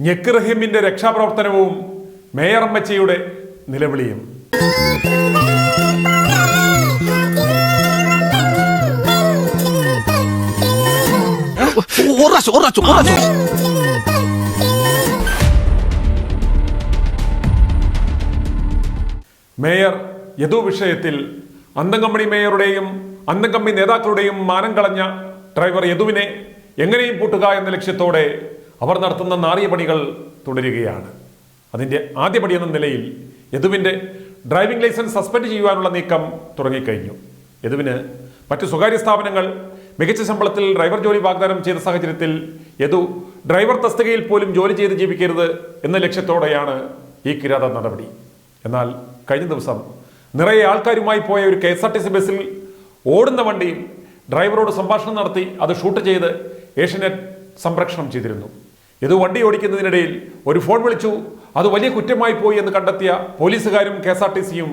ഞെക്ക് റഹീമിന്റെ രക്ഷാപ്രവർത്തനവും mayor അമ്മച്ചിയുടെ നിലവിളിയും. Mayor Yadu വിഷയത്തിൽ അന്തംകമ്പനി മേയറുടെയും അന്തംകമ്പനി നേതാക്കളുടെയും മാനം കളഞ്ഞ ഡ്രൈവർ യദുവിനെ എങ്ങനെയും പൂട്ടുക എന്ന ലക്ഷ്യത്തോടെ അവർ നടത്തുന്ന നാറിയ പണികൾ തുടരുകയാണ്. അതിൻ്റെ ആദ്യപടി എന്ന നിലയിൽ യദുവിൻ്റെ ഡ്രൈവിംഗ് ലൈസൻസ് സസ്പെൻഡ് ചെയ്യുവാനുള്ള നീക്കം തുടങ്ങിക്കഴിഞ്ഞു. യദുവിന് മറ്റ് സ്വകാര്യ സ്ഥാപനങ്ങൾ മികച്ച ശമ്പളത്തിൽ ഡ്രൈവർ ജോലി വാഗ്ദാനം ചെയ്ത സാഹചര്യത്തിൽ യദു ഡ്രൈവർ തസ്തികയിൽ പോലും ജോലി ചെയ്ത് ജീവിക്കരുത് എന്ന ലക്ഷ്യത്തോടെയാണ് ഈ കിരാത നടപടി. എന്നാൽ കഴിഞ്ഞ ദിവസം നിറയെ ആൾക്കാരുമായി പോയ ഒരു KSRTC ബസ്സിൽ ഓടുന്ന വണ്ടിയിൽ ഡ്രൈവറോട് സംഭാഷണം നടത്തി അത് ഷൂട്ട് ചെയ്ത് ഏഷ്യനെറ്റ് സംപ്രേഷണം ചെയ്തിരുന്നു. ഇത് വണ്ടി ഓടിക്കുന്നതിനിടയിൽ ഒരു ഫോൺ വിളിച്ചു. അത് വലിയ കുറ്റമായി പോയി എന്ന് കണ്ടെത്തിയ പോലീസുകാരും KSRTCയും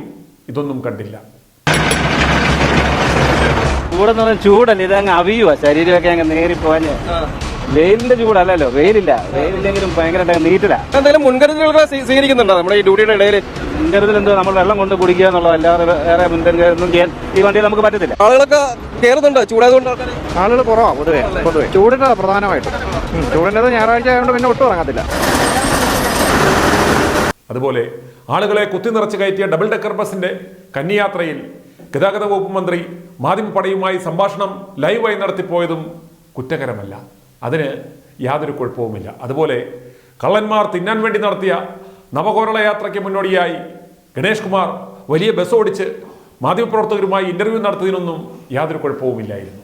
ഇതൊന്നും കണ്ടില്ല. ചൂടല്ല, ഇതങ്ങ് അവിയുവാ, ശരീരമൊക്കെ അങ്ങ് നേരിപ്പോഞ്ഞ്. വെയിലിന്റെ ചൂടല്ലല്ലോ, വെയിലില്ലെങ്കിലും ഭയങ്കര നീറ്റില്ല. എന്തെങ്കിലും മുൻകരുതലുകൾ സ്വീകരിക്കുന്നുണ്ടോ നമ്മുടെ ഈ ഡ്യൂട്ടിയുടെ ഇടയിൽ? മുൻകരുതൽ എന്തോ, നമ്മൾ വെള്ളം കൊണ്ട് കുടിക്കുക എന്നുള്ളത്, അല്ലാതെ വേറെ മുൻകരുതലൊന്നും ചെയ്യാൻ ഈ വണ്ടിയിൽ നമുക്ക് പറ്റത്തില്ല. ആളുകളൊക്കെ കയറുന്നുണ്ട് ചൂടായതുകൊണ്ട്? ആളുകൾ കുറവാ പൊതുവെ ചൂടിന്റെ പ്രധാനമായിട്ട്. ചൂടിൻ്റെത് ഞായറാഴ്ച ആയതുകൊണ്ട് പിന്നെ ഒട്ടും ഇറങ്ങത്തില്ല. അതുപോലെ ആളുകളെ കുത്തി നിറച്ച് കയറ്റിയ ഡബിൾ ഡെക്കർ ബസിന്റെ കന്നിയാത്രയിൽ ഗതാഗത വകുപ്പ് മന്ത്രി മാധ്യമപ്പടയുമായി സംഭാഷണം ലൈവായി നടത്തിപ്പോയതും കുറ്റകരമല്ല. അതിന് യാതൊരു കുഴപ്പവുമില്ല. അതുപോലെ കള്ളന്മാർ തിന്നാൻ വേണ്ടി നടത്തിയ നവകേരള യാത്രയ്ക്ക് മുന്നോടിയായി ഗണേഷ് കുമാർ വലിയ ബസ് ഓടിച്ച് മാധ്യമപ്രവർത്തകരുമായി ഇന്റർവ്യൂ നടത്തിയതിനൊന്നും യാതൊരു കുഴപ്പവുമില്ലായിരുന്നു.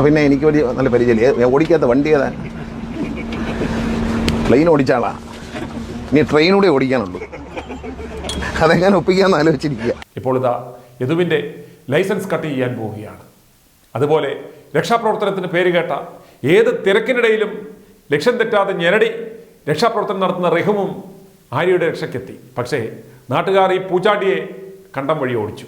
പിന്നെ എനിക്ക് വലിയ നല്ല പരിചയമില്ല. ഓടിക്കാത്ത വണ്ടി ഏതാ? പ്ലെയിൻ ഓടിച്ചാളാ, ഇനി ട്രെയിനൂടെ ഓടിക്കാനുള്ളൂ. അതെങ്ങനെ ഒപ്പിക്കാന്ന് ആലോചിച്ചിരിക്കുക. ഇപ്പോൾ ഇതാ യദുവിൻ്റെ ലൈസൻസ് കട്ട് ചെയ്യാൻ പോവുകയാണ്. അതുപോലെ രക്ഷാപ്രവർത്തനത്തിന് പേര് കേട്ട ഏത് തിരക്കിനിടയിലും ലക്ഷ്യം തെറ്റാതെ ഞെരടി രക്ഷാപ്രവർത്തനം നടത്തുന്ന റഹീമും ആര്യയുടെ രക്ഷയ്ക്കെത്തി. പക്ഷേ നാട്ടുകാർ ഈ പൂച്ചാട്ടിയെ കണ്ടം വഴി ഓടിച്ചു.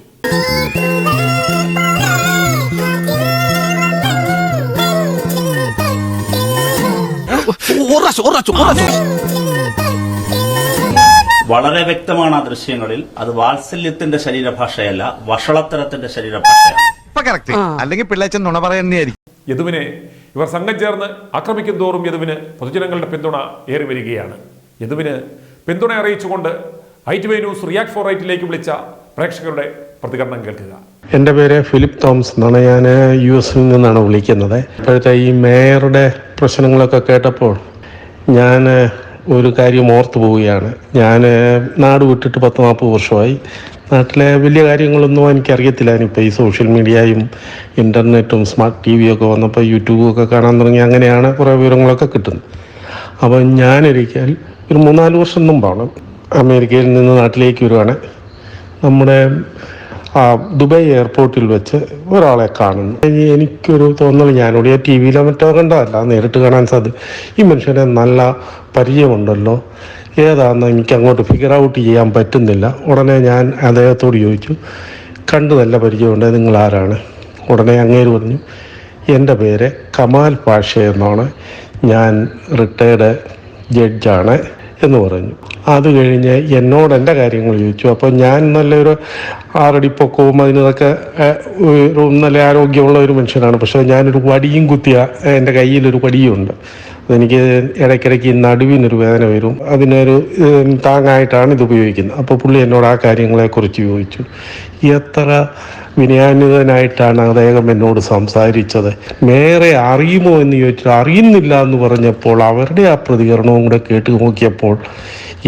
വളരെ വ്യക്തമാണ് ആ ദൃശ്യങ്ങളിൽ. അത് വാത്സല്യത്തിന്റെ ശരീരഭാഷയല്ല, വഷളത്തരത്തിന്റെ ശരീരഭാഷയാണ്. അല്ലെങ്കിൽ പിള്ളേച്ചൻ നുണ പറയുന്നതായിരിക്കും. യദുവിനെ ഇവർ സംഘം ചേർന്ന് ആക്രമിക്കും തോറും യദുവിന് പൊതുജനങ്ങളുടെ പിന്തുണ ഏറി വരികയാണ്. യദുവിന് പിന്തുണ അറിയിച്ചുകൊണ്ട് ITV ന്യൂസ് റിയാക്ട് ഫോർ റൈറ്റിലേക്ക് വിളിച്ച പ്രേക്ഷകരുടെ പ്രതികരണം കേൾക്കുക. എൻ്റെ പേര് ഫിലിപ്പ് തോമസ് എന്നാണ്. ഞാൻ US നിന്നാണ് വിളിക്കുന്നത്. ഇപ്പോഴത്തെ ഈ മേയറുടെ പ്രശ്നങ്ങളൊക്കെ കേട്ടപ്പോൾ ഞാൻ ഒരു കാര്യം ഓർത്തു പോവുകയാണ്. ഞാൻ നാട് വിട്ടിട്ട് 10-40 വർഷമായി. നാട്ടിലെ വലിയ കാര്യങ്ങളൊന്നും എനിക്കറിയത്തില്ല. ഇപ്പോൾ ഈ സോഷ്യൽ മീഡിയയും ഇൻ്റർനെറ്റും സ്മാർട്ട് TV ഒക്കെ വന്നപ്പോൾ യൂട്യൂബും ഒക്കെ കാണാൻ തുടങ്ങി. അങ്ങനെയാണ് കുറേ വിവരങ്ങളൊക്കെ കിട്ടുന്നത്. അപ്പോൾ ഞാനൊരിക്കൽ ഒരു 3-4 വർഷം മുമ്പാണ് അമേരിക്കയിൽ നിന്ന് നാട്ടിലേക്ക് വരുവാണ്. നമ്മുടെ ദുബായ് എയർപോർട്ടിൽ വെച്ച് ഒരാളെ കാണുന്നു. എനിക്കൊരു തോന്നൽ, ഞാനോട് TV മറ്റോ കണ്ടതല്ല, നേരിട്ട് കാണാൻ സാധിക്കും. ഈ മനുഷ്യനെ നല്ല പരിചയമുണ്ടല്ലോ, ഏതാണെന്ന് എനിക്ക് അങ്ങോട്ട് ഫിഗർ ഔട്ട് ചെയ്യാൻ പറ്റുന്നില്ല. ഉടനെ ഞാൻ അദ്ദേഹത്തോട് ചോദിച്ചു, കണ്ടു നല്ല പരിചയമുണ്ട്, നിങ്ങൾ ആരാണ്? ഉടനെ അങ്ങേര് പറഞ്ഞു, എൻ്റെ പേര് കമാൽ പാഷ എന്നാണ്, ഞാൻ റിട്ടയർഡ് ജഡ്ജാണ് എന്ന് പറഞ്ഞു. അത് കഴിഞ്ഞ് എന്നോട് എൻ്റെ കാര്യങ്ങൾ ചോദിച്ചു. അപ്പോൾ ഞാൻ നല്ലൊരു 6 അടി പൊക്കവും അതിനൊക്കെ നല്ല ആരോഗ്യമുള്ള ഒരു മനുഷ്യനാണ്. പക്ഷേ ഞാനൊരു വടിയും കുത്തിയ, എൻ്റെ കയ്യിലൊരു വടിയുണ്ട്. അതെനിക്ക് ഇടയ്ക്കിടയ്ക്ക് നടുവിനൊരു വേദന വരും. അതിനൊരു താങ്ങായിട്ടാണ് ഇത് ഉപയോഗിക്കുന്നത്. അപ്പോൾ പുള്ളി എന്നോട് ആ കാര്യങ്ങളെക്കുറിച്ച് ചോദിച്ചു. എത്ര വിനയാന്വിതനായിട്ടാണ് അദ്ദേഹം എന്നോട് സംസാരിച്ചത്. മേയറെ അറിയുമോ എന്ന് ചോദിച്ചു. അറിയുന്നില്ല എന്ന് പറഞ്ഞപ്പോൾ അവരുടെ ആ പ്രതികരണവും കൂടെ കേട്ട് നോക്കിയപ്പോൾ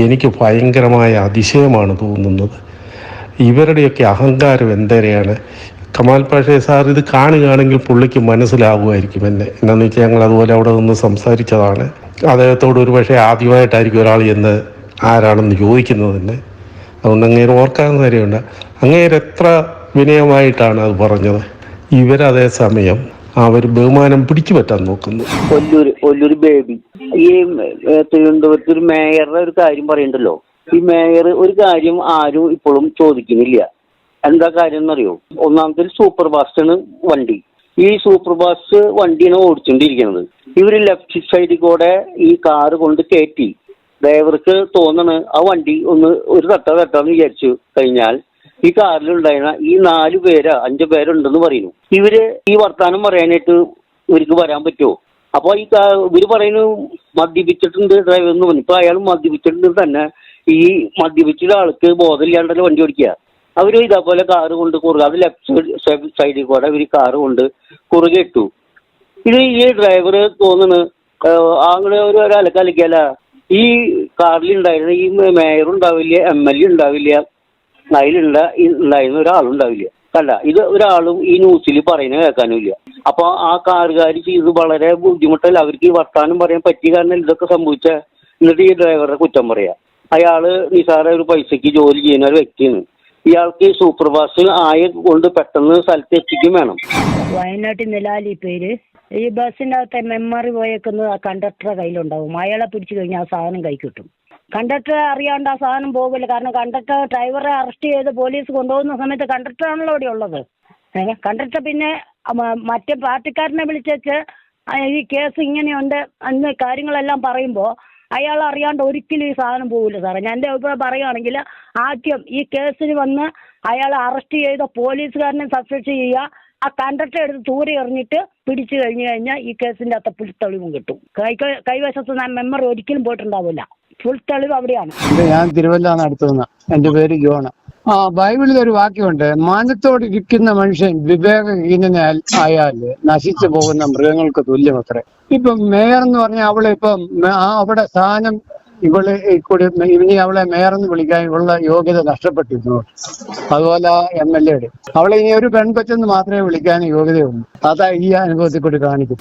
എനിക്ക് ഭയങ്കരമായ അതിശയമാണ് തോന്നുന്നത്. ഇവരുടെയൊക്കെ അഹങ്കാരം എന്തരെയാണ്. കമാൽ പാഷ സാർ ഇത് കാണുകയാണെങ്കിൽ പുള്ളിക്ക് മനസ്സിലാവുമായിരിക്കും എന്നെ. എന്നാന്ന് വെച്ചാൽ ഞങ്ങൾ അതുപോലെ അവിടെ നിന്ന് സംസാരിച്ചതാണ്. അദ്ദേഹത്തോട് ഒരു പക്ഷേ ആദ്യമായിട്ടായിരിക്കും ഒരാൾ എന്ന് ആരാണെന്ന് ചോദിക്കുന്നത് തന്നെ. അതുകൊണ്ട് അങ്ങേര് ഓർക്കാവുന്ന കാര്യമുണ്ട്. അങ്ങേര് എത്ര വിനയമായിട്ടാണ് അത് പറഞ്ഞത്. ഇവരതേ സമയം അവർ ബഹുമാനം പിടിച്ചു പറ്റാൻ നോക്കുന്നു. ഒല്ലൂർ ബേബി ഈ തിരുവനന്തപുരത്ത് ഒരു മേയറുടെ ഒരു കാര്യം പറയണ്ടല്ലോ. ഈ മേയർ ഒരു കാര്യം ആരും ഇപ്പോഴും ചോദിക്കുന്നില്ല. എന്താ കാര്യം എന്നറിയോ? ഒന്നാമത്തെ സൂപ്പർ ഫാസ്റ്റാണ് വണ്ടി. ഈ സൂപ്പർ ബസ് വണ്ടിയാണ് ഓടിച്ചോണ്ടിരിക്കുന്നത്. ഇവര് ലെഫ്റ്റ് സൈഡിൽ കൂടെ ഈ കാറ് കൊണ്ട് കയറ്റി. ഡ്രൈവർക്ക് തോന്നണ് ആ വണ്ടി ഒരു തട്ടാന്ന് വിചാരിച്ചു കഴിഞ്ഞാൽ ഈ കാറിലുണ്ടായിരുന്ന ഈ 4 പേര് 5 പേരുണ്ടെന്ന് പറയുന്നു. ഇവര് ഈ വർത്താനം പറയാനായിട്ട് ഇവർക്ക് വരാൻ പറ്റുമോ? അപ്പൊ ഇവര് പറയുന്നു മദ്യപിച്ചിട്ടുണ്ട് ഡ്രൈവർ എന്ന് പറഞ്ഞു. ഇപ്പൊ അയാൾ മദ്യപിച്ചിട്ടുണ്ട് തന്നെ. ഈ മദ്യപിച്ച ആൾക്ക് ബോധമില്ലാണ്ടല്ലോ വണ്ടി ഓടിക്കുക. അവര് ഇതേപോലെ കാറ് കൊണ്ട് കുറുക, അത് ലെഫ്റ്റ് സൈഡിൽ കൂടെ ഇവര് കാറ് കൊണ്ട് കുറുകെ ഇട്ടു. ഇത് ഈ ഡ്രൈവർ തോന്നുന്നു അങ്ങനെ ഒരു അലക്കല. ഈ കാറിലുണ്ടായിരുന്ന ഈ മേയർ ഉണ്ടാവില്ല, MLA ഉണ്ടാവില്ല, അതിലുണ്ടായിരുന്ന ഒരാളുണ്ടാവില്ല. അല്ല, ഇത് ഒരാളും ഈ ന്യൂസിൽ പറയുന്നത് കേൾക്കാനുമില്ല. അപ്പൊ ആ കാറുകാർ ചെയ്ത് വളരെ ബുദ്ധിമുട്ടല്ല. അവർക്ക് ഈ വർത്താനം പറയാൻ പറ്റിയ കാരണം ഇതൊക്കെ സംഭവിച്ച. എന്നിട്ട് ഈ ഡ്രൈവറുടെ കുറ്റം പറയാ. അയാള് നിസാര ഒരു പൈസക്ക് ജോലി ചെയ്യുന്ന ഒരു വ്യക്തിയാണ്. ഇയാൾക്ക് സൂപ്പർ ബസ് കൊണ്ട് പെട്ടെന്ന് സ്ഥലത്ത് എത്തിക്കും വേണം. വയനാട്ടിൽ നിലാലി പേര്. ഈ ബസ്സിൻ്റെ അകത്തെ മെമ്മറി പോയേക്കുന്നത് ആ കണ്ടക്ടറുടെ കയ്യിലുണ്ടാവും. അയാളെ പിടിച്ചു കഴിഞ്ഞാൽ ആ സാധനം കൈ കിട്ടും. കണ്ടക്ടർ അറിയാണ്ട് ആ സാധനം പോകില്ല. കാരണം കണ്ടക്ടർ ഡ്രൈവറെ അറസ്റ്റ് ചെയ്ത് പോലീസ് കൊണ്ടുപോകുന്ന സമയത്ത് കണ്ടക്ടറാണല്ലോ അവിടെ ഉള്ളത്. കണ്ടക്ടർ പിന്നെ മറ്റേ പാർട്ടിക്കാരനെ വിളിച്ച് ഈ കേസ് ഇങ്ങനെയുണ്ട് അന്ന് കാര്യങ്ങളെല്ലാം പറയുമ്പോൾ അയാൾ അറിയാണ്ട് ഒരിക്കലും ഈ സാധനം പോകില്ല സാറേ. ഞാൻ എൻ്റെ അഭിപ്രായം പറയുകയാണെങ്കിൽ ആദ്യം ഈ കേസിന് വന്ന് അയാളെ അറസ്റ്റ് ചെയ്ത പോലീസുകാരനെ സസ്പെൻഡ് ചെയ്യുക. ആ കണ്ടക്ടറെ എടുത്ത് ദൂരെ എറിഞ്ഞിട്ട് പിടിച്ചു കഴിഞ്ഞാൽ ഈ കേസിൻ്റെ അകത്ത് ഫുൾ തെളിവും കിട്ടും. കൈവശത്ത് ഞാൻ മെമ്മറി ഒരിക്കലും പോയിട്ടുണ്ടാവില്ല. ഫുൾ തെളിവ് അവിടെയാണ്. ഞാൻ തിരുവല്ലാണ് അടുത്തുനിന്ന്. എൻ്റെ പേര് ജോണ്. ബൈബിളിൽ ഒരു വാക്യമുണ്ട്, മാനത്തോട് ഇരിക്കുന്ന മനുഷ്യൻ വിവേകഹീനനാൽ ആയാൽ നശിച്ചു പോകുന്ന മൃഗങ്ങൾക്ക് തുല്യമത്രേ. ഇപ്പം മേയർ എന്ന് പറഞ്ഞാൽ അവളിപ്പം അവിടെ സ്ഥാനം ഇനി അവളെ മേയറെന്ന് വിളിക്കാൻ ഉള്ള യോഗ്യത നഷ്ടപ്പെട്ടിരുന്നു. അതുപോലെ MLA അവളെ ഇനി ഒരു പെൺകൊച്ചെന്ന് മാത്രമേ വിളിക്കാൻ യോഗ്യതയുള്ളൂ. അതാ ഈ അനുഭവത്തിൽ കൂടി കാണിക്കും.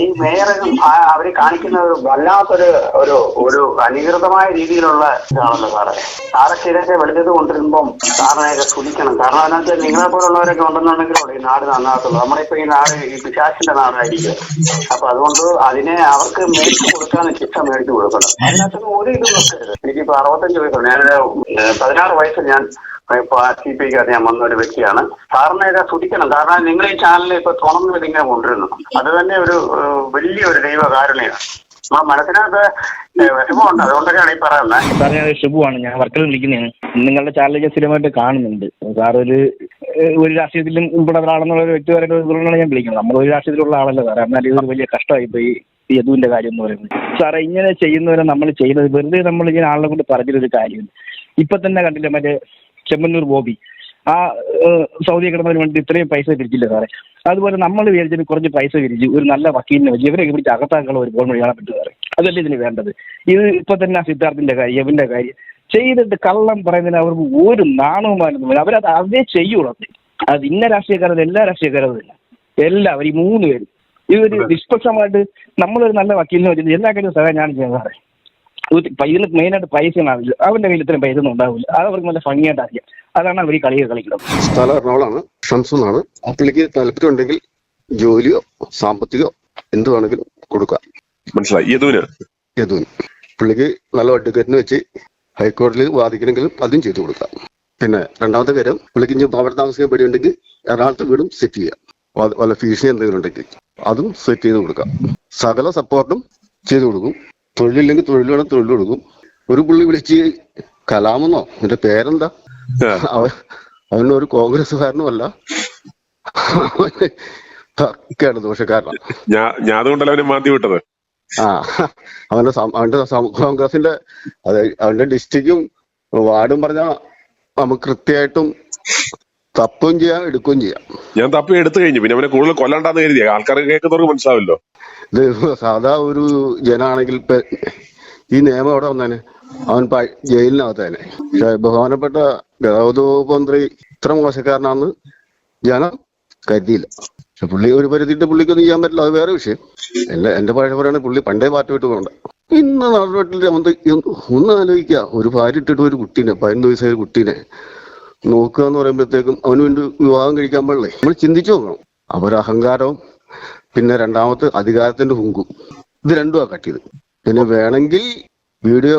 ഈ മേയറും അവര് കാണിക്കുന്ന വല്ലാത്തൊരു ഒരു അനധികൃതമായ രീതിയിലുള്ള ഇതാണല്ലോ സാറേ. സാറൊക്കെ ഇതൊക്കെ വെളിച്ചത്ത് കൊണ്ടിരുമ്പം സാറിനെയൊക്കെ കുടിക്കണം. കാരണം അതിനകത്ത് നിങ്ങളെ പോലുള്ളവരൊക്കെ ഉണ്ടെന്നുണ്ടെങ്കിലുള്ള ഈ നാട് നന്നാകത്തുള്ളൂ. നമ്മളിപ്പോ ഈ നാട് ഈ പിശാചിന്റെ നാടായിരിക്കും. അപ്പൊ അതുകൊണ്ട് അതിനെ അവർക്ക് മേടിച്ചു കൊടുക്കാൻ ശിക്ഷ മേടിച്ചു കൊടുക്കണം. അതിനകത്തൊന്നും ഒരു ഇതും വെക്കരുത്. എനിക്കിപ്പോ 65 വയസ്സുണ്ട്. ഞാനൊരു 16 വയസ്സിൽ ഞാൻ CPIക്കകത്ത് ഞാൻ വന്ന ഒരു വ്യക്തിയാണ്. സാറിനെ ഇതൊക്കെ സൂക്ഷിക്കണം. കാരണം നിങ്ങൾ ഈ ചാനലിൽ ഇപ്പൊ തുറന്നിട്ട് ഇങ്ങനെ കൊണ്ടുവരുന്നു. അത് തന്നെ ഒരു വലിയൊരു ദൈവകാരുണ്യമാണ്. നമ്മുടെ മനസ്സിനകത്ത് വിഷമമുണ്ട്. അതുകൊണ്ടൊക്കെയാണ് ഈ പറയുന്നത്. സാർ, ഞാൻ ഷിബുവാണ്. ഞാൻ വർക്കല വിളിക്കുന്നതാണ്. നിങ്ങളുടെ ചാനൽ ഞാൻ സ്ഥിരമായിട്ട് കാണുന്നുണ്ട്. സാർ ഒരു രാഷ്ട്രീയത്തിലും ഉൾപ്പെടുന്ന ഒരാളെന്നുള്ള ഒരു വ്യക്തിപരമായിട്ട് ഞാൻ വിളിക്കുന്നത്. നമ്മൾ ഒരു രാഷ്ട്രീയത്തിലുള്ള ആളല്ല സാറേ. എന്നാൽ ഇതൊരു വലിയ കഷ്ടമായി പോയി ഈ യദുവിന്റെ കാര്യം എന്ന് പറയുന്നത്. സാറേ, ഇങ്ങനെ ചെയ്യുന്നവരെ നമ്മൾ ചെയ്യുന്നത് വെറുതെ നമ്മൾ ഇങ്ങനെ ആളെ കൊണ്ട് പറഞ്ഞൊരു കാര്യമില്ല. ഇപ്പൊ തന്നെ കണ്ടില്ല മറ്റേ ചെമ്മന്നൂർ ബോബി ആ സൗദി കിടന്നതിന് വേണ്ടി ഇത്രയും പൈസ പിരിച്ചില്ല സാറേ. അതുപോലെ നമ്മൾ വിചാരിച്ചതിന് കുറച്ച് പൈസ പിരിച്ച് ഒരു നല്ല വക്കീലിനെ വെച്ച് ഇവരെയൊക്കെ പിടിച്ച് അകത്താക്കളെ ഒരു ഫോൺ വഴി കാണാൻ പറ്റും സാറേ. അതല്ലേ ഇതിന് വേണ്ടത്. ഇത് ഇപ്പൊ തന്നെ സിദ്ധാർത്ഥിന്റെ കാര്യം, യവന്റെ കാര്യം ചെയ്തിട്ട് കള്ളം പറയുന്നതിന് അവർക്ക് ഒരു നാണവുമാനൊന്നും അവരത് അതേ ചെയ്യുള്ളൂ. അത് ഇന്ന രാഷ്ട്രീയക്കാരത് എല്ലാ രാഷ്ട്രീയക്കാരതും ഇല്ല. എല്ലാവരും ഈ 3 പേരും ഇതൊരു നിഷ്പക്ഷമായിട്ട് നമ്മളൊരു നല്ല വക്കീലിനെ വെച്ചിട്ട് എല്ലാ കാര്യവും സഹായം ഞാൻ ചെയ്യാം സാറേ. ഇതിന് മെയിനായിട്ട് പൈസ ആവില്ല. അവന്റെ കയ്യിൽ ഇത്രയും പൈസ ഒന്നും ഉണ്ടാവില്ല. അത് അവർക്ക് നല്ല ഭംഗിയായിട്ട് അറിയാം. അതാണ് അവർ ഈ കളികൾ കളിക്കുന്നത്. സ്ഥലം എറണാകുളമാണ്. ഷംസു എന്നാണ്. പുള്ളിക്ക് താല്പര്യമുണ്ടെങ്കിൽ ജോലിയോ സാമ്പത്തികമോ എന്ത് വേണമെങ്കിലും കൊടുക്കാം. മനസ്സിലായി. യദുവിന് പുള്ളിക്ക് നല്ല അഡ്വക്കേറ്റിനെ വെച്ച് ഹൈക്കോടതിയിൽ വാദിക്കണമെങ്കിലും അതും ചെയ്തു കൊടുക്കാം. പിന്നെ രണ്ടാമത്തെ കാര്യം, പുള്ളിക്ക് ഇനി അവിടെ താമസിക്കാൻ പേടിയുണ്ടെങ്കിൽ എറണാകുളത്ത് വീടും സെറ്റ് ചെയ്യാം. വല്ല ഫീസിന് എന്തെങ്കിലും ഉണ്ടെങ്കിൽ അതും സെറ്റ് ചെയ്ത് കൊടുക്കാം. സകല സപ്പോർട്ടും ചെയ്തു കൊടുക്കും. തൊഴിലില്ലെങ്കിൽ തൊഴിൽ വേണം, തൊഴിൽ കൊടുക്കും. ഒരു പുള്ളി വിളിച്ച് കലാമെന്നോ എന്റെ പേരെന്താ, അവനൊരു കോൺഗ്രസ്സുകാരനും അല്ല, തർക്കാണ് ദോഷക്കാരനാണ്. ഞാൻ അതുകൊണ്ടല്ല അവനെ മാറ്റി വിട്ടത്. അവന്റെ കോൺഗ്രസിന്റെ അവന്റെ ഡിസ്ട്രിക്റ്റും വാർഡും പറഞ്ഞാൽ നമുക്ക് കൃത്യമായിട്ടും തപ്പുകയും ചെയ്യാം, എടുക്കുകയും ചെയ്യാം. ഞാൻ തപ്പി എടുത്തു കഴിഞ്ഞു. പിന്നെ അവനെ കൂടുതൽ കൊല്ലണ്ടാന്ന് കരുതിയ ആൾക്കാർക്ക് കേൾക്കുന്നവർക്ക് മനസ്സിലാവല്ലോ. ഇത് സാധാ ഒരു ജനാണെങ്കിൽ ഇപ്പൊ ഈ നിയമം അവിടെ വന്നേനെ, അവൻ ജയിലിനകത്തേനെ. പക്ഷെ ബഹുമാനപ്പെട്ട ഗതാഗത വകുപ്പ് മന്ത്രി ഇത്ര മോശക്കാരനാണെന്ന് ജനം കരുതിയില്ല. പക്ഷെ പുള്ളി ഒരു പരിധിയിട്ട് പുള്ളിക്കൊന്നും ചെയ്യാൻ പറ്റില്ല, അത് വേറെ വിഷയം. എന്റെ പഴയ പറയാണ് പുള്ളി പണ്ടേ പാർട്ടി വിട്ട് പോകണ്ട. ഇന്ന് നാട്ടിൽ ഒന്ന് ആലോചിക്കുക, ഒരു ഭാര്യ ഇട്ടിട്ട് ഒരു കുട്ടീനെ 15 വയസ്സായ കുട്ടീനെ നോക്കുക എന്ന് പറയുമ്പോഴത്തേക്കും അവന് വേണ്ടി വിവാഹം കഴിക്കാൻ പാടില്ലേ? നമ്മൾ ചിന്തിച്ചു നോക്കണം. അവരഹങ്കാരവും പിന്നെ രണ്ടാമത്തെ അധികാരത്തിന്റെ ഹുങ്കും, ഇത് രണ്ടുമാണ് കട്ടിയത്. പിന്നെ വേണമെങ്കിൽ വീഡിയോ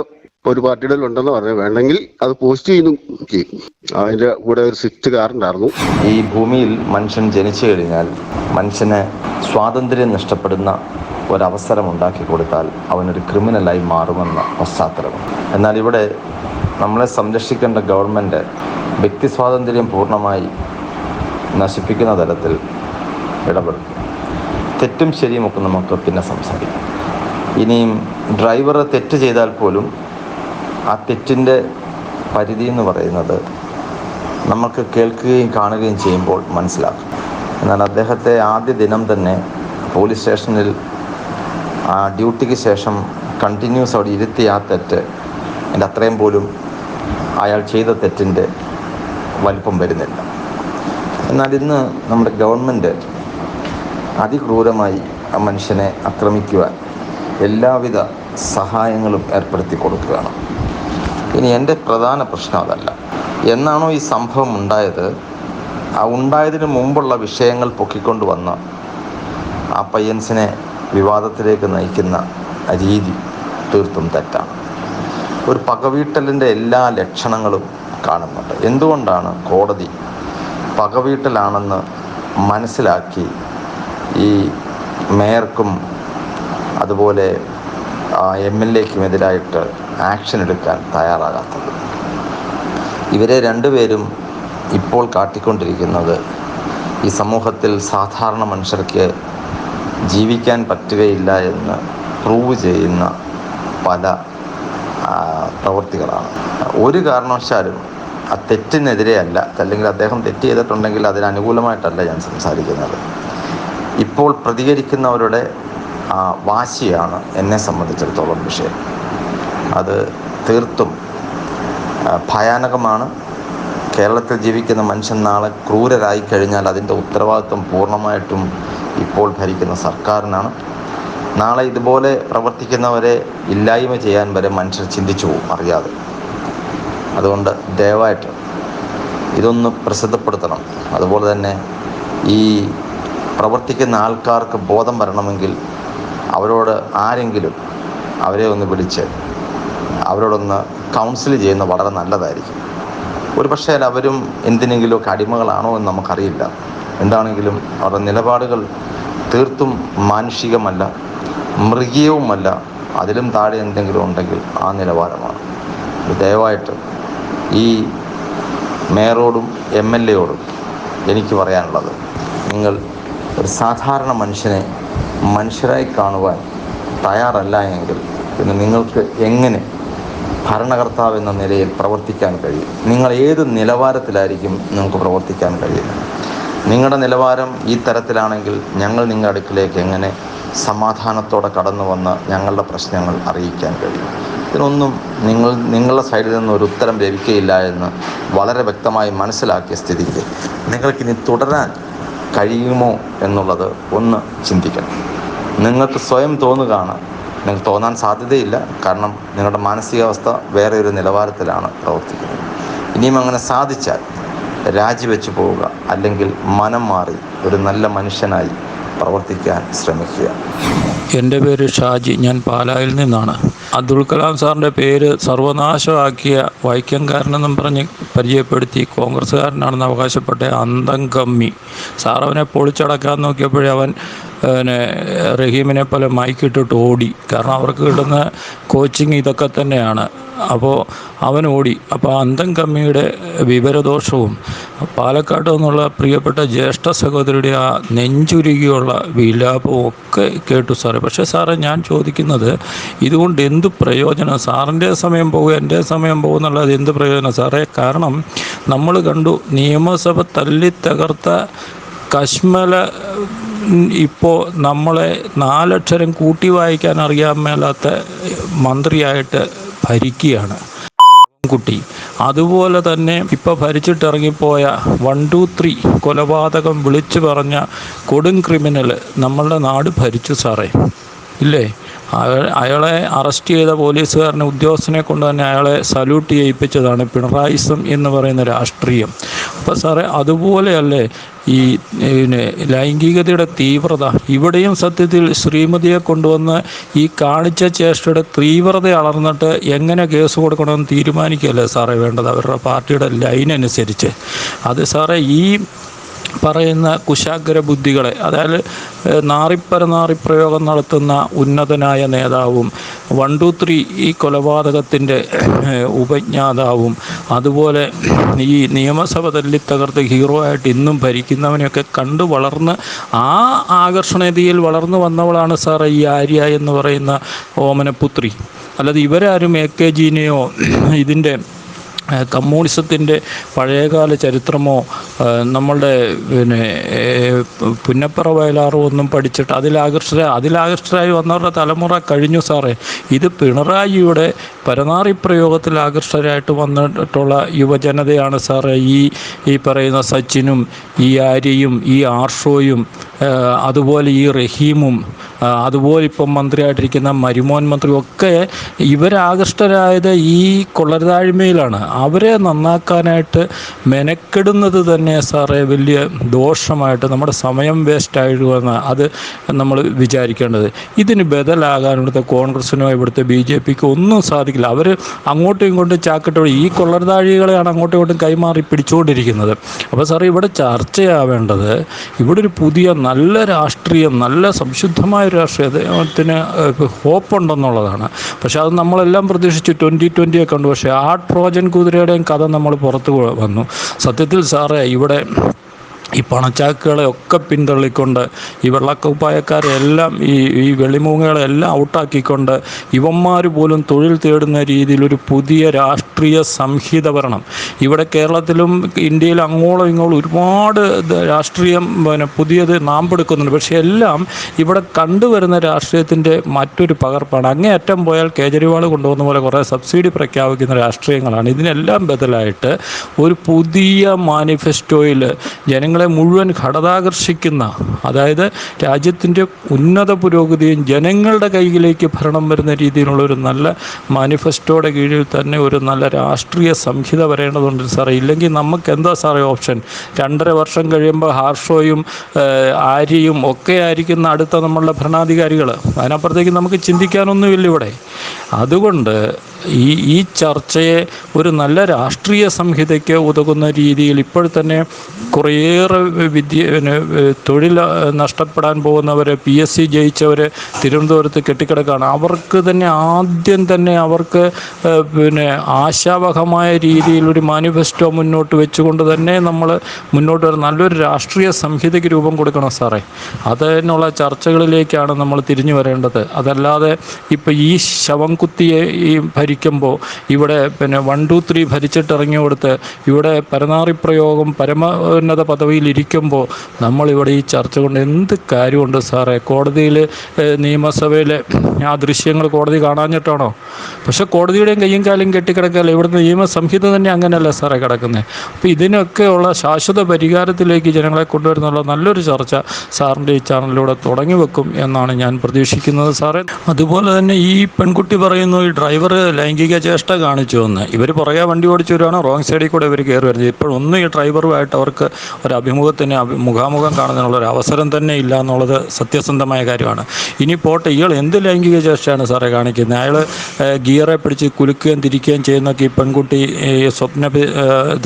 ഒരു പാർട്ടിയുടെ ഉണ്ടെന്ന് പറഞ്ഞു. വേണമെങ്കിൽ അത് പോസ്റ്റ് ചെയ്യും. അതിന്റെ കൂടെ ഒരു സ്വിഫ്റ്റ് കാർ ഉണ്ടായിരുന്നു. ഈ ഭൂമിയിൽ മനുഷ്യൻ ജനിച്ചു കഴിഞ്ഞാൽ മനുഷ്യന് സ്വാതന്ത്ര്യം നഷ്ടപ്പെടുന്ന ഒരവസരം ഉണ്ടാക്കി കൊടുത്താൽ അവനൊരു ക്രിമിനലായി മാറുമെന്ന പശ്ചാത്തലം. എന്നാൽ ഇവിടെ നമ്മളെ സംരക്ഷിക്കേണ്ട ഗവൺമെൻറ് വ്യക്തി സ്വാതന്ത്ര്യം പൂർണ്ണമായി നശിപ്പിക്കുന്ന തരത്തിൽ ഇടപെടും. തെറ്റും ശരിയുമൊക്കെ നമുക്ക് പിന്നെ സംസാരിക്കാം. ഇനിയും ഡ്രൈവർ തെറ്റ് ചെയ്താൽ പോലും ആ തെറ്റിൻ്റെ പരിധി എന്ന് പറയുന്നത് നമുക്ക് കേൾക്കുകയും കാണുകയും ചെയ്യുമ്പോൾ മനസ്സിലാക്കും. എന്നാൽ അദ്ദേഹത്തെ ആദ്യ ദിനം തന്നെ പോലീസ് സ്റ്റേഷനിൽ ഡ്യൂട്ടിക്ക് ശേഷം കണ്ടിന്യൂസ് അവിടെ ഇരുത്തിയ ആ തെറ്റ് എൻ്റെ അത്രയും പോലും അയാൾ ചെയ്ത തെറ്റിൻ്റെ വലിപ്പം വരുന്നില്ല. എന്നാൽ ഇന്ന് നമ്മുടെ ഗവൺമെൻറ് അതിക്രൂരമായി ആ മനുഷ്യനെ ആക്രമിക്കുവാൻ എല്ലാവിധ സഹായങ്ങളും ഏർപ്പെടുത്തി കൊടുക്കുകയാണ്. ഇനി എൻ്റെ പ്രധാന പ്രശ്നം അതല്ല. എന്നാണോ ഈ സംഭവം ഉണ്ടായത്, ആ ഉണ്ടായതിന് മുമ്പുള്ള വിഷയങ്ങൾ പൊക്കിക്കൊണ്ടുവന്ന് ആ പയ്യൻസിനെ വിവാദത്തിലേക്ക് നയിക്കുന്ന രീതി തീർത്തും തെറ്റാണ്. ഒരു പകവീട്ടലിൻ്റെ എല്ലാ ലക്ഷണങ്ങളും കാണുന്നുണ്ട്. എന്തുകൊണ്ടാണ് കോടതി പകവീട്ടലാണെന്ന് മനസ്സിലാക്കി ഈ മേയർക്കും അതുപോലെ MLAക്കുമെതിരായിട്ട് ആക്ഷൻ എടുക്കാൻ തയ്യാറാകാത്തത്? ഇവരെ രണ്ടുപേരും ഇപ്പോൾ കാട്ടിക്കൊണ്ടിരിക്കുന്നത് ഈ സമൂഹത്തിൽ സാധാരണ മനുഷ്യർക്ക് ജീവിക്കാൻ പറ്റുകയില്ല എന്ന് പ്രൂവ് ചെയ്യുന്ന പല പ്രവൃത്തികളാണ്. ഒരു കാരണവശാലും ആ തെറ്റിനെതിരെ അല്ല, അല്ലെങ്കിൽ അദ്ദേഹം തെറ്റ് ചെയ്തിട്ടുണ്ടെങ്കിൽ അതിനനുകൂലമായിട്ടല്ല ഞാൻ സംസാരിക്കുന്നത്. ഇപ്പോൾ പ്രതികരിക്കുന്നവരുടെ വാശിയാണ് എന്നെ സംബന്ധിച്ചിടത്തോളം വിഷയം. അത് തീർത്തും ഭയാനകമാണ്. കേരളത്തിൽ ജീവിക്കുന്ന മനുഷ്യൻ നാളെ ക്രൂരരായി കഴിഞ്ഞാൽ അതിൻ്റെ ഉത്തരവാദിത്വം പൂർണ്ണമായിട്ടും ഇപ്പോൾ ഭരിക്കുന്ന സർക്കാരിനാണ്. നാളെ ഇതുപോലെ പ്രവർത്തിക്കുന്നവരെ ഇല്ലായ്മ ചെയ്യാൻ വരെ മനുഷ്യർ ചിന്തിച്ചു പോകും അറിയാതെ. അതുകൊണ്ട് ദയവായിട്ട് ഇതൊന്ന് പ്രസിദ്ധപ്പെടുത്തണം. അതുപോലെ തന്നെ ഈ പ്രവർത്തിക്കുന്ന ആൾക്കാർക്ക് ബോധം വരണമെങ്കിൽ അവരോട് ആരെങ്കിലും അവരെ ഒന്ന് വിളിച്ച് അവരോടൊന്ന് കൗൺസിൽ ചെയ്യുന്നത് വളരെ നല്ലതായിരിക്കും. ഒരു പക്ഷേ അവരും എന്തിനെങ്കിലുമൊക്കെ അടിമകളാണോ എന്ന് നമുക്കറിയില്ല. എന്താണെങ്കിലും അവരുടെ നിലപാടുകൾ തീർത്തും മാനുഷികമല്ല, മൃഗീയവുമല്ല. അതിലും താഴെ എന്തെങ്കിലും ഉണ്ടെങ്കിൽ ആ നിലവാരമാണ്. ദയവായിട്ട് ഈ മേയറോടും MLAയോടും എനിക്ക് പറയാനുള്ളത്, നിങ്ങൾ ഒരു സാധാരണ മനുഷ്യനെ മനുഷ്യരായി കാണുവാൻ തയ്യാറല്ല എങ്കിൽ പിന്നെ നിങ്ങൾക്ക് എങ്ങനെ ഭരണകർത്താവ് എന്ന നിലയിൽ പ്രവർത്തിക്കാൻ കഴിയും? നിങ്ങൾ ഏത് നിലവാരത്തിലായിരിക്കും നിങ്ങൾക്ക് പ്രവർത്തിക്കാൻ കഴിയുക? നിങ്ങളുടെ നിലവാരം ഈ തരത്തിലാണെങ്കിൽ ഞങ്ങൾ നിങ്ങളുടെ അടുക്കിലേക്ക് എങ്ങനെ സമാധാനത്തോടെ കടന്നു വന്ന് ഞങ്ങളുടെ പ്രശ്നങ്ങൾ അറിയിക്കാൻ കഴിയും? ഇതിനൊന്നും നിങ്ങളുടെ സൈഡിൽ നിന്ന് ഒരു ഉത്തരം ലഭിക്കുകയില്ല എന്ന് വളരെ വ്യക്തമായി മനസ്സിലാക്കിയ സ്ഥിതിക്ക് നിങ്ങൾക്കിനി തുടരാൻ കഴിയുമോ എന്നുള്ളത് ഒന്ന് ചിന്തിക്കണം. നിങ്ങൾക്ക് സ്വയം തോന്നുകയാണ്, നിങ്ങൾക്ക് തോന്നാൻ സാധ്യതയില്ല. കാരണം നിങ്ങളുടെ മാനസികാവസ്ഥ വേറെ ഒരു നിലവാരത്തിലാണ് പ്രവർത്തിക്കുന്നത്. ഇനിയും അങ്ങനെ സാധിച്ചാൽ രാജിവെച്ച് പോവുക, അല്ലെങ്കിൽ മനം മാറി ഒരു നല്ല മനുഷ്യനായി പ്രവർത്തിക്കാൻ ശ്രമിക്കുക. എൻ്റെ പേര് ഷാജി, ഞാൻ പാലായിൽ നിന്നാണ്. അബ്ദുൽ കലാം സാറിൻ്റെ പേര് സർവനാശമാക്കിയ വൈക്കംകാരനെന്നും പറഞ്ഞ് പരിചയപ്പെടുത്തി കോൺഗ്രസ്സുകാരനാണെന്ന് അവകാശപ്പെട്ട അന്തം കമ്മി സാർ അവനെ പൊളിച്ചടക്കാൻ നോക്കിയപ്പോഴേ അവൻ റഹീമിനെ പോലെ മൈക്കിട്ടിട്ട് ഓടി. കാരണം അവർക്ക് കിട്ടുന്ന കോച്ചിങ് ഇതൊക്കെ തന്നെയാണ്. അപ്പോൾ അവൻ ഓടി. അപ്പോൾ അന്തം കമ്മിയുടെ വിവരദോഷവും പാലക്കാട് നിന്നുള്ള പ്രിയപ്പെട്ട ജ്യേഷ്ഠ സഹോദരിയുടെ ആ നെഞ്ചുരുകിയുള്ള വിലാപവും ഒക്കെ കേട്ടു സാറേ. പക്ഷേ സാറേ, ഞാൻ ചോദിക്കുന്നത് ഇതുകൊണ്ട് എന്ത് പ്രയോജനം? സാറിൻ്റെ സമയം പോകും, എൻ്റെ സമയം പോകും എന്നുള്ളത് എന്ത് പ്രയോജനം സാറേ? കാരണം നമ്മൾ കണ്ടു നിയമസഭ തല്ലിത്തകർത്ത കശ്മല ഇപ്പോൾ നമ്മളെ 4 അക്ഷരം കൂട്ടി വായിക്കാൻ അറിയാൻ മേലാത്ത മന്ത്രിയായിട്ട് ഭരിക്കുകയാണ് കുട്ടി. അതുപോലെ തന്നെ ഇപ്പോൾ ഭരിച്ചിട്ടിറങ്ങിപ്പോയ 1, 2, 3 കൊലപാതകം വിളിച്ചു പറഞ്ഞ കൊടും ക്രിമിനൽ നമ്മളുടെ നാട് ഭരിച്ചു സാറേ, ഇല്ലേ? അയാളെ അറസ്റ്റ് ചെയ്ത പോലീസുകാരനെ ഉദ്യോഗസ്ഥനെ കൊണ്ട് തന്നെ അയാളെ സല്യൂട്ട് ചെയ്യിപ്പിച്ചതാണ് പിണറായിസം എന്ന് പറയുന്ന രാഷ്ട്രീയം. അപ്പോൾ സാറേ അതുപോലെയല്ലേ ഈ ലൈംഗികതയുടെ തീവ്രത? ഇവിടെയും സത്യത്തിൽ ശ്രീമതിയെ കൊണ്ടുവന്ന് ഈ കാണിച്ച ചേഷ്ടയുടെ തീവ്രത അളർന്നിട്ട് എങ്ങനെ കേസ് കൊടുക്കണമെന്ന് തീരുമാനിക്കുകയല്ലേ സാറേ വേണ്ടത്, അവരുടെ പാർട്ടിയുടെ ലൈൻ അനുസരിച്ച്. അത് സാറേ ഈ പറയുന്ന കുശാഗ്ര ബുദ്ധികളെ, അതായത് നാറിപ്രയോഗം നടത്തുന്ന ഉന്നതനായ നേതാവും 1, 2, 3 ഈ കൊലപാതകത്തിൻ്റെ ഉപജ്ഞാതാവും അതുപോലെ ഈ നിയമസഭ തല്ലിത്തകർത്ത് ഹീറോ ആയിട്ട് ഇന്നും ഭരിക്കുന്നവനെയൊക്കെ കണ്ടു വളർന്ന് ആ ആകർഷണീയതയിൽ വളർന്നു വന്നവളാണ് സാറേ ഈ ആര്യ എന്ന് പറയുന്ന ഓമനപുത്രി. അല്ലാതെ ഇവരാരും AKGനെയോ ഇതിൻ്റെ കമ്മ്യൂണിസത്തിൻ്റെ പഴയകാല ചരിത്രമോ നമ്മളുടെ പുന്നപ്പറ വയലാറോ ഒന്നും പഠിച്ചിട്ട് അതിലാകർഷരായി വന്നവരുടെ തലമുറ കഴിഞ്ഞു സാറേ. ഇത് പിണറായിയുടെ പരനാറിപ്രയോഗത്തിൽ ആകർഷകരായിട്ട് വന്നിട്ടുള്ള യുവജനതയാണ് സാറേ ഈ പറയുന്ന സച്ചിനും ഈ ആര്യയും ഈ ആർഷോയും അതുപോലെ ഈ റഹീമും അതുപോലെ ഇപ്പം മന്ത്രിയായിട്ടിരിക്കുന്ന മരുമോൻ മന്ത്രിയും ഒക്കെ ഇവരാകൃഷ്ടരായത് ഈ കൊള്ളരുതായ്മയിലാണ്. അവരെ നന്നാക്കാനായിട്ട് മെനക്കെടുന്നത് തന്നെ സാറേ വലിയ ദോഷമായിട്ട് നമ്മുടെ സമയം വേസ്റ്റായിടുമെന്ന് അത് നമ്മൾ വിചാരിക്കേണ്ടത്. ഇതിന് ബദലാകാൻ ഇവിടുത്തെ കോൺഗ്രസിനോ ഇവിടുത്തെ BJPക്കോ ഒന്നും സാധിക്കില്ല. അവർ അങ്ങോട്ടും ഇങ്ങോട്ടും ചാക്കിട്ട് ഈ കൊള്ളരുതാഴികളെയാണ് അങ്ങോട്ടും ഇങ്ങോട്ടും കൈമാറി പിടിച്ചുകൊണ്ടിരിക്കുന്നത്. അപ്പോൾ സാറേ ഇവിടെ ചർച്ചയാവേണ്ടത് ഇവിടെ ഒരു പുതിയ നല്ല രാഷ്ട്രീയം, നല്ല സംശുദ്ധമായ രാഷ്ട്രീയത്തിന് ഹോപ്പുണ്ടെന്നുള്ളതാണ്. പക്ഷെ അത് നമ്മളെല്ലാം പ്രതീക്ഷിച്ച് 2020 കണ്ടു. പക്ഷേ ആ ട്രോജൻ കുതിരയുടെയും കഥ നമ്മൾ പുറത്തു വന്നു. സത്യത്തിൽ സാറേ ഇവിടെ ഈ പണച്ചാക്കുകളെ ഒക്കെ പിന്തള്ളിക്കൊണ്ട് ഈ വെള്ളക്കുപ്പായക്കാരെല്ലാം ഈ വെളിമൂങ്ങകളെല്ലാം ഔട്ടാക്കിക്കൊണ്ട് ഇവന്മാർ പോലും തൊഴിൽ തേടുന്ന രീതിയിലൊരു പുതിയ രാഷ്ട്രീയ സംഹിത വരണം. ഇവിടെ കേരളത്തിലും ഇന്ത്യയിലും അങ്ങോളം ഇങ്ങോളം ഒരുപാട് രാഷ്ട്രീയം പുതിയത് നാമ്പെടുക്കുന്നുണ്ട്. പക്ഷേ എല്ലാം ഇവിടെ കണ്ടുവരുന്ന രാഷ്ട്രീയത്തിൻ്റെ മറ്റൊരു പകർപ്പാണ്. അങ്ങേയറ്റം പോയാൽ കേജ്രിവാൾ കൊണ്ടുവന്ന പോലെ കുറേ സബ്സിഡി പ്രഖ്യാപിക്കുന്ന രാഷ്ട്രീയങ്ങളാണ്. ഇതിനെല്ലാം ബദലായിട്ട് ഒരു പുതിയ മാനിഫെസ്റ്റോയിൽ ജനങ്ങളെ മുഴുവൻ ഘടകാകർഷിക്കുന്ന, അതായത് രാജ്യത്തിൻ്റെ ഉന്നത പുരോഗതിയും ജനങ്ങളുടെ കൈയിലേക്ക് ഭരണം വരുന്ന രീതിയിലുള്ളൊരു നല്ല മാനിഫെസ്റ്റോയുടെ കീഴിൽ തന്നെ ഒരു നല്ല രാഷ്ട്രീയ സംഹിത വരേണ്ടതുണ്ട് സാറേ. ഇല്ലെങ്കിൽ നമുക്ക് എന്താ സാറേ ഓപ്ഷൻ? 2.5 വർഷം കഴിയുമ്പോൾ ഹാർഷോയും ആര്യയും ഒക്കെ ആയിരിക്കുന്ന അടുത്ത നമ്മളുടെ ഭരണാധികാരികൾ. അതിനപ്പുറത്തേക്ക് നമുക്ക് ചിന്തിക്കാനൊന്നുമില്ല ഇവിടെ. അതുകൊണ്ട് ഈ ചർച്ചയെ ഒരു നല്ല രാഷ്ട്രീയ സംഹിതയ്ക്ക് ഉതകുന്ന രീതിയിൽ ഇപ്പോൾ കുറേയേറെ തൊഴിൽ നഷ്ടപ്പെടാൻ പോകുന്നവർ, PSC ജയിച്ചവർ തിരുവനന്തപുരത്ത് കെട്ടിക്കിടക്കുകയാണ്. അവർക്ക് തന്നെ ആദ്യം തന്നെ അവർക്ക് ആശാവഹമായ രീതിയിലൊരു മാനിഫെസ്റ്റോ മുന്നോട്ട് വെച്ചുകൊണ്ട് തന്നെ നമ്മൾ മുന്നോട്ട് വരുന്ന നല്ലൊരു രാഷ്ട്രീയ സംഹിതയ്ക്ക് രൂപം കൊടുക്കണം സാറേ. അതിനുള്ള ചർച്ചകളിലേക്കാണ് നമ്മൾ തിരിഞ്ഞു വരേണ്ടത്. അതല്ലാതെ ഇപ്പോൾ ഈ ശവം കുത്തിയെ ഈ ഭരിക്കുമ്പോൾ ഇവിടെ 1, 2, 3 ഭരിച്ചിട്ടിറങ്ങി കൊടുത്ത് ഇവിടെ പരനാറിപ്രയോഗം പരമോന്നത പദവിയിൽ ഇരിക്കുമ്പോൾ നമ്മളിവിടെ ഈ ചർച്ച കൊണ്ട് എന്ത് കാര്യമുണ്ട് സാറേ? കോടതിയിൽ നിയമസഭയിലെ ആ ദൃശ്യങ്ങൾ കോടതി കാണാഞ്ഞിട്ടാണോ? പക്ഷെ കോടതിയുടെയും കയ്യും കാലും കെട്ടിക്കിടക്കല്ല. ഇവിടുത്തെ നിയമസംഹിത തന്നെ അങ്ങനെയല്ല സാറേ കിടക്കുന്നത്. അപ്പോൾ ഇതിനൊക്കെയുള്ള ശാശ്വത പരിഹാരത്തിലേക്ക് ജനങ്ങളെ കൊണ്ടുവരുന്നുള്ള നല്ലൊരു ചർച്ച സാറിൻ്റെ ഈ ചാനലിലൂടെ തുടങ്ങി വെക്കും എന്നാണ് ഞാൻ പ്രതീക്ഷിക്കുന്നത് സാറേ. അതുപോലെ തന്നെ ഈ പെൺകുട്ടി പറയുന്നു ഈ ഡ്രൈവർ ലൈംഗിക ചേഷ്ട കാണിച്ചു എന്ന്. ഇവർ പുറകെ വണ്ടി ഓടിച്ചു വരുവാണ്, റോങ് സൈഡിൽ കൂടെ ഇവർ കയറി വരുന്നത്. ഇപ്പോഴൊന്നും ഈ ഡ്രൈവറുമായിട്ട് അവർക്ക് ഒരു അഭിമുഖത്തിന് മുഖാമുഖം കാണുന്നതിനുള്ളൊരു അവസരം തന്നെ ഇല്ല എന്നുള്ളത് സത്യസന്ധമായ കാര്യമാണ്. ഇനി പോട്ടെ, ഇയാൾ എന്ത് ലൈംഗിക ചേഷ്ടയാണ് സാറേ കാണിക്കുന്നത്? അയാൾ ഗിയറെ പിടിച്ച് കുലുക്കുകയും തിരിക്കുകയും ചെയ്യുന്നൊക്കെ ഈ പെൺകുട്ടി സ്വപ്ന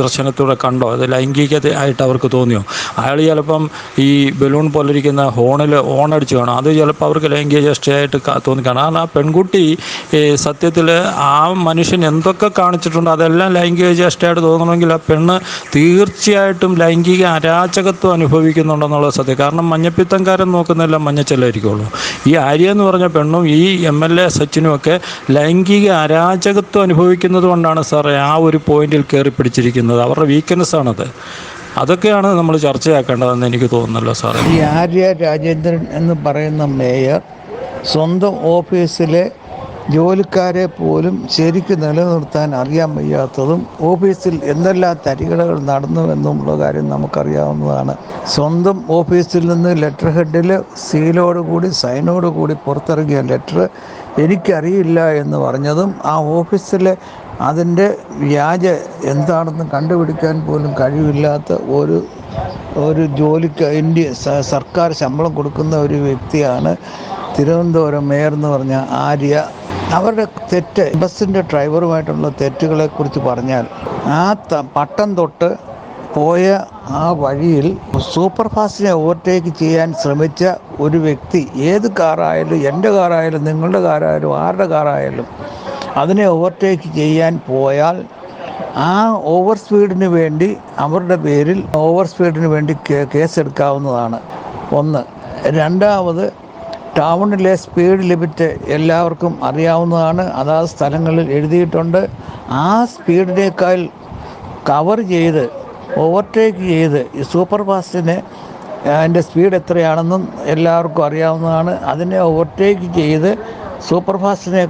ദർശനത്തോടെ കണ്ടോ? അത് ലൈംഗികത ആയിട്ട് അവർക്ക് തോന്നിയോ? അയാൾ ചിലപ്പം ഈ ബലൂൺ പോലിരിക്കുന്ന ഹോണിൽ ഹോണടിച്ച് കാണും, അത് ചിലപ്പോൾ അവർക്ക് ലൈംഗിക ചേഷ്ടയായിട്ട് തോന്നിക്കാണും. കാരണം ആ പെൺകുട്ടി സത്യത്തിൽ ആ മനുഷ്യൻ എന്തൊക്കെ കാണിച്ചിട്ടുണ്ടോ അതെല്ലാം ലൈംഗിക ചേഷ്ടയായിട്ട് തോന്നണമെങ്കിൽ ആ പെണ്ണ് തീർച്ചയായിട്ടും ലൈംഗിക അരാജകത്വം അനുഭവിക്കുന്നുണ്ടെന്നുള്ളത് സത്യം. കാരണം മഞ്ഞപ്പിത്തംകാരൻ നോക്കുന്നെല്ലാം മഞ്ഞച്ചെല്ലായിരിക്കുള്ളൂ. ഈ ആര്യ എന്ന് പറഞ്ഞ പെണ്ണും ഈ MLA സച്ചിനും ഒക്കെ ലൈംഗിക അരാജകത്വം അനുഭവിക്കുന്നത് കൊണ്ടാണ് സാറേ ആ ഒരു പോയിന്റിൽ കയറി പിടിച്ചിരിക്കുന്നത്. അവരുടെ വീക്ക്നെസ്സാണത്. അതൊക്കെയാണ് നമ്മൾ ചർച്ചയാക്കേണ്ടതെന്ന് എനിക്ക് തോന്നുന്നല്ലോ സാറേ. ഈ ആര്യ രാജേന്ദ്രൻ എന്ന് പറയുന്ന മേയർ സ്വന്തം ഓഫീസിലെ ജോലിക്കാരെ പോലും ശരിക്കും നിലനിർത്താൻ അറിയാൻ വയ്യാത്തതും ഓഫീസിൽ എന്തെല്ലാം തരികിടകൾ നടന്നുവെന്നുമുള്ള കാര്യം നമുക്കറിയാവുന്നതാണ്. സ്വന്തം ഓഫീസിൽ നിന്ന് ലെറ്റർ ഹെഡിൽ സീലോടുകൂടി സൈനോടുകൂടി പുറത്തിറങ്ങിയ ലെറ്റർ എനിക്കറിയില്ല എന്ന് പറഞ്ഞതും ആ ഓഫീസിലെ അതിൻ്റെ വ്യാജ എന്താണെന്ന് കണ്ടുപിടിക്കാൻ പോലും കഴിവില്ലാത്ത ഒരു ജോലിക്ക് സർക്കാർ ശമ്പളം കൊടുക്കുന്ന ഒരു വ്യക്തിയാണ് തിരുവനന്തപുരം മേയർ എന്ന് പറഞ്ഞ ആര്യ. അവരുടെ തെറ്റ്, ബസ്സിൻ്റെ ഡ്രൈവറുമായിട്ടുള്ള തെറ്റുകളെക്കുറിച്ച് പറഞ്ഞാൽ, ആ പട്ടം തൊട്ട് പോയ ആ വഴിയിൽ സൂപ്പർ ഫാസ്റ്റിനെ ഓവർടേക്ക് ചെയ്യാൻ ശ്രമിച്ച ഒരു വ്യക്തി, ഏത് കാറായാലും, എൻ്റെ കാറായാലും നിങ്ങളുടെ കാറായാലും ആരുടെ കാറായാലും, അതിനെ ഓവർടേക്ക് ചെയ്യാൻ പോയാൽ ആ ഓവർ സ്പീഡിന് വേണ്ടി അവരുടെ പേരിൽ ഓവർ സ്പീഡിന് വേണ്ടി കേസെടുക്കാവുന്നതാണ്. ഒന്ന്. രണ്ടാമത്, ടൗണിലെ സ്പീഡ് ലിമിറ്റ് എല്ലാവർക്കും അറിയാവുന്നതാണ്, അതാത് സ്ഥലങ്ങളിൽ എഴുതിയിട്ടുണ്ട്. ആ സ്പീഡിനേക്കാൾ കവർ ചെയ്ത് ഓവർടേക്ക് ചെയ്ത് ഈ സൂപ്പർ ഫാസ്റ്റിന് അതിൻ്റെ സ്പീഡ് എത്രയാണെന്നും എല്ലാവർക്കും അറിയാവുന്നതാണ്. അതിനെ ഓവർടേക്ക് ചെയ്ത് സൂപ്പർ ഫാസ്റ്റിനെ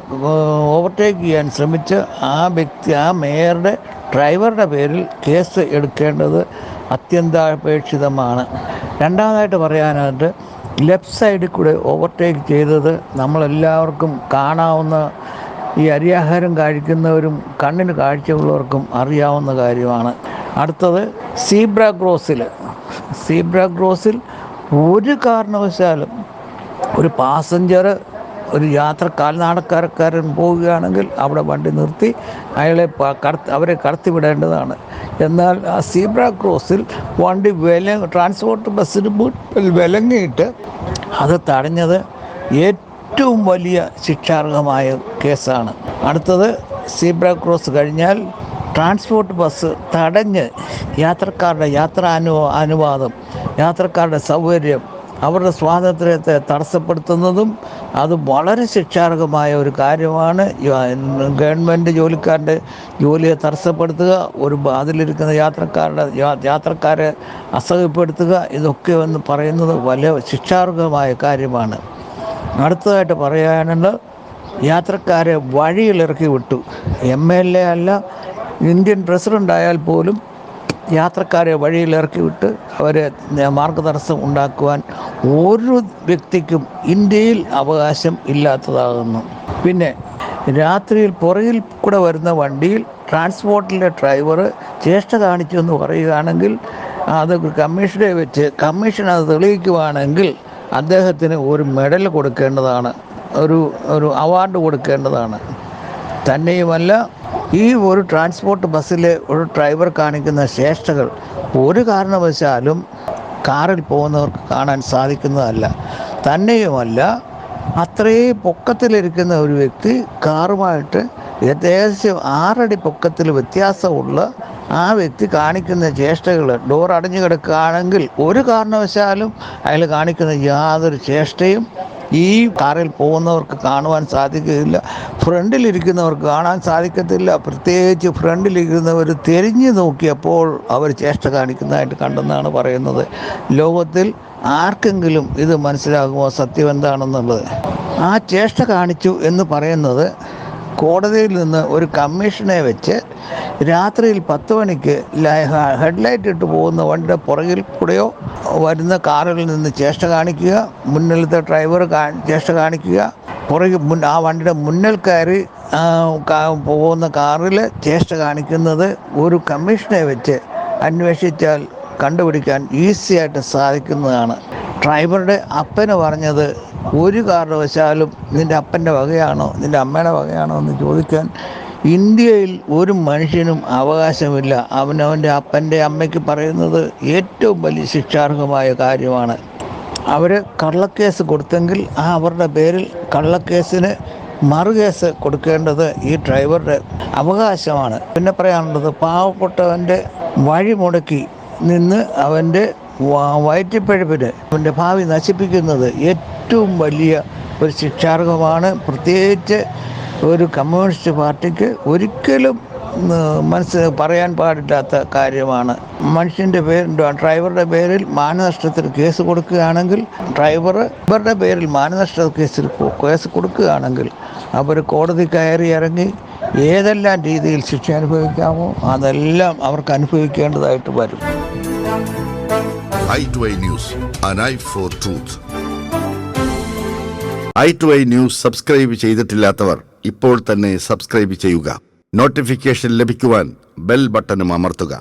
ഓവർടേക്ക് ചെയ്യാൻ ശ്രമിച്ച് ആ വ്യക്തി, ആ മേയറുടെ ഡ്രൈവറുടെ പേരിൽ കേസ് എടുക്കേണ്ടത് അത്യന്താപേക്ഷിതമാണ്. രണ്ടാമതായിട്ട് പറയാനായിട്ട്, ലെഫ്റ്റ് സൈഡിൽ കൂടെ ഓവർടേക്ക് ചെയ്തത് നമ്മളെല്ലാവർക്കും കാണാവുന്ന, ഈ അരിയാഹാരം കഴിക്കുന്നവരും കണ്ണിന് കാഴ്ചയുള്ളവർക്കും അറിയാവുന്ന കാര്യമാണ്. അടുത്തത്, സീബ്ര ക്രോസിൽ ഒരു കാരണവശാലും ഒരു പാസഞ്ചർ, ഒരു കാൽനടക്കാരൻ പോവുകയാണെങ്കിൽ അവിടെ വണ്ടി നിർത്തി അവരെ കടത്തിവിടേണ്ടതാണ്. എന്നാൽ ആ സീബ്ര ക്രോസിൽ വണ്ടി ട്രാൻസ്പോർട്ട് ബസ്സിന് വിലങ്ങിയിട്ട് അത് തടഞ്ഞത് ഏറ്റവും വലിയ ശിക്ഷാർഹമായ കേസാണ്. അടുത്തത്, സീബ്ര ക്രോസ് കഴിഞ്ഞാൽ ട്രാൻസ്പോർട്ട് ബസ് തടഞ്ഞ് യാത്രക്കാരുടെ അനുവാദം, യാത്രക്കാരുടെ സൗകര്യം, അവരുടെ സ്വാതന്ത്ര്യത്തെ തടസ്സപ്പെടുത്തുന്നതും അത് വളരെ ശിക്ഷാർഹമായ ഒരു കാര്യമാണ്. ഗവൺമെൻറ് ജോലിക്കാരുടെ ജോലിയെ തടസ്സപ്പെടുത്തുക, അതിലിരിക്കുന്ന യാത്രക്കാരെ അസഹ്യപ്പെടുത്തുക, ഇതൊക്കെ എന്ന് പറയുന്നത് വലിയ ശിക്ഷാർഹമായ കാര്യമാണ്. അടുത്തതായിട്ട് പറയാനുള്ളത്, യാത്രക്കാരെ വഴിയിലിറക്കി വിട്ടു. MLA അല്ല, ഇന്ത്യൻ പ്രസിഡൻ്റ് ആയാൽ പോലും യാത്രക്കാരെ വഴിയിലിറക്കി വിട്ട് അവരെ മാർഗതടസ്സം ഉണ്ടാക്കുവാൻ ഒരു വ്യക്തിക്കും ഇന്ത്യയിൽ അവകാശം ഇല്ലാത്തതാകുന്നു. പിന്നെ രാത്രിയിൽ പുറകിൽ കൂടെ വരുന്ന വണ്ടിയിൽ ട്രാൻസ്പോർട്ടിലെ ഡ്രൈവർ ചേഷ്ട കാണിച്ചു എന്ന് പറയുകയാണെങ്കിൽ അത് കമ്മീഷനെ വെച്ച് കമ്മീഷൻ അത് തെളിയിക്കുവാണെങ്കിൽ അദ്ദേഹത്തിന് ഒരു മെഡൽ കൊടുക്കേണ്ടതാണ്, ഒരു അവാർഡ് കൊടുക്കേണ്ടതാണ്. തന്നെയുമല്ല, ഈ ഒരു ട്രാൻസ്പോർട്ട് ബസ്സിലെ ഒരു ഡ്രൈവർ കാണിക്കുന്ന ചേഷ്ടകൾ ഒരു കാരണവശാലും കാറിൽ പോകുന്നവർക്ക് കാണാൻ സാധിക്കുന്നതല്ല. തന്നെയുമല്ല, അത്രയും പൊക്കത്തിലിരിക്കുന്ന ഒരു വ്യക്തി കാറുമായിട്ട് ഏകദേശം 6 അടി പൊക്കത്തിൽ വ്യത്യാസമുള്ള ആ വ്യക്തി കാണിക്കുന്ന ചേഷ്ടകൾ, ഡോർ അടഞ്ഞു കിടക്കുകയാണെങ്കിൽ ഒരു കാരണവശാലും അയാൾ കാണിക്കുന്ന യാതൊരു ചേഷ്ടയും ഈ കാറിൽ പോകുന്നവർക്ക് കാണുവാൻ സാധിക്കുകയില്ല. ഫ്രണ്ടിലിരിക്കുന്നവർക്ക് കാണാൻ സാധിക്കത്തില്ല. പ്രത്യേകിച്ച് ഫ്രണ്ടിലിരിക്കുന്നവർ തിരിഞ്ഞു നോക്കിയപ്പോൾ അവർ ചേഷ്ട കാണിക്കുന്നതായിട്ട് കണ്ടെന്നാണ് പറയുന്നത്. ലോകത്തിൽ ആർക്കെങ്കിലും ഇത് മനസ്സിലാകുമോ സത്യം എന്താണെന്നുള്ളത്? ആ ചേഷ്ട കാണിച്ചു എന്ന് പറയുന്നത് കോടതിയിൽ നിന്ന് ഒരു കമ്മീഷനെ വെച്ച് രാത്രിയിൽ 10 മണിക്ക് ഹെഡ്ലൈറ്റ് ഇട്ട് പോകുന്ന വണ്ടിയുടെ പുറകിൽ കൂടെയോ വരുന്ന കാറിൽ നിന്ന് ചേഷ്ട കാണിക്കുക, മുന്നിലത്തെ ഡ്രൈവർ ചേഷ്ട കാണിക്കുക, ആ വണ്ടിയുടെ മുന്നിൽ കയറി പോകുന്ന കാറിൽ ചേഷ്ട കാണിക്കുന്നത് ഒരു കമ്മീഷനെ വെച്ച് അന്വേഷിച്ചാൽ കണ്ടുപിടിക്കാൻ ഈസിയായിട്ട് സാധിക്കുന്നതാണ്. ഡ്രൈവറുടെ അപ്പന് പറഞ്ഞത് ഒരു കാരണവശാലും നിൻ്റെ അപ്പൻ്റെ വകയാണോ നിൻ്റെ അമ്മയുടെ വകയാണോ എന്ന് ചോദിക്കാൻ ഇന്ത്യയിൽ ഒരു മനുഷ്യനും അവകാശമില്ല. അവനവൻ്റെ അപ്പൻ്റെ അമ്മയ്ക്ക് പറയുന്നത് ഏറ്റവും വലിയ ശിക്ഷാർഹമായ കാര്യമാണ്. അവർ കള്ളക്കേസ് കൊടുത്തെങ്കിൽ അവരുടെ പേരിൽ കള്ളക്കേസിന് മറുകേസ് കൊടുക്കേണ്ടത് ഈ ഡ്രൈവറുടെ അവകാശമാണ്. പിന്നെ പറയാനുള്ളത്, പാവപ്പെട്ടവൻ്റെ വഴി മുടക്കി നിന്ന് അവൻ്റെ വയറ്റിപ്പഴപ്പിന് അവൻ്റെ ഭാവി നശിപ്പിക്കുന്നത് ഏറ്റവും വലിയ ഒരു ശിക്ഷാർഹമാണ്. പ്രത്യേകിച്ച് ഒരു കമ്മ്യൂണിസ്റ്റ് പാർട്ടിക്ക് ഒരിക്കലും പറയാൻ പാടില്ലാത്ത കാര്യമാണ്. മനുഷ്യൻ്റെ ഡ്രൈവറുടെ പേരിൽ മാനനഷ്ടത്തിന് കേസ് കൊടുക്കുകയാണെങ്കിൽ, ഡ്രൈവറുടെ പേരിൽ മാനനഷ്ട കേസ് കൊടുക്കുകയാണെങ്കിൽ അവർ കോടതി കയറി ഇറങ്ങി ഏതെല്ലാം രീതിയിൽ ശിക്ഷ അനുഭവിക്കാമോ അതെല്ലാം അവർക്ക് അനുഭവിക്കേണ്ടതായിട്ട് വരും. i2i News, an eye for truth. i2i News subscribe ചെയ്തിട്ടില്ലാത്തവർ ഇപ്പോൾ തന്നെ സബ്സ്ക്രൈബ് ചെയ്യുക. നോട്ടിഫിക്കേഷൻ ലഭിക്കുവാൻ ബെൽ ബട്ടണും അമർത്തുക.